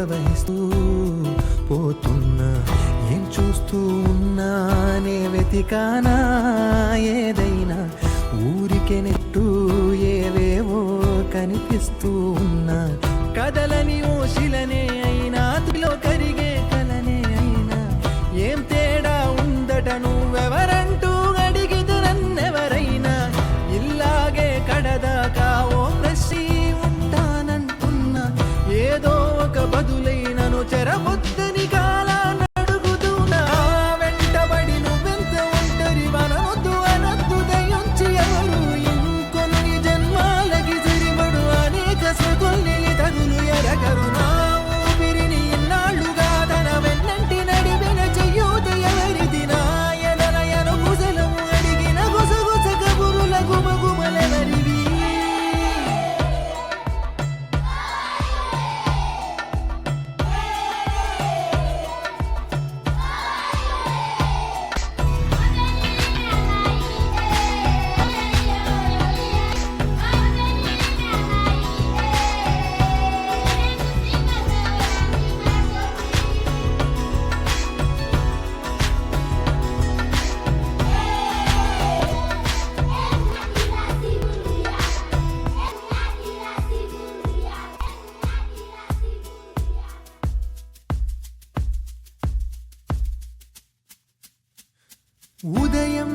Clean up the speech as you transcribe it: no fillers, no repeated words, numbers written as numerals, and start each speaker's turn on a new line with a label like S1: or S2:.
S1: ప్రవహిస్తూ పోతున్నా. ఏం చూస్తూ ఉన్నానే వెతికానా ఏదైనా ఊరికెనెట్టు ఏవేవో కనిపిస్తూ ఉన్నా. కదలని ఓశిలనే అయినా తులో కరిగే కలనే అయినా ఏం తేడా ఉందట నువ్వెవరంటూ అడిగిదు నన్నెవరైనా. ఇల్లాగే కడదాకా ఓ ప్రశ్ని ఉంటానంటున్నా. ఏదో ఒక బదులైనను చెరబొద్దని కాలాన్ని అడుగుతున్నా. వెంటబడి నువ్వెంత ఒంటరి వనవద్దు అనద్దు దయించి ఎవరు. ఇంకొన్ని జన్మాలకి సరిపడు అనేక స్మృతుల్ని తగులు ఎరగరు. నా ఊపిరిని ఇన్నాళ్ళుగా తన వెన్నంటి నడిపిన చెయ్యూత ఎవరిది. నాయనయను గుసలము అడిగిన గుసగుస కబురుల గుమగుమలెవరివి. ఉదయం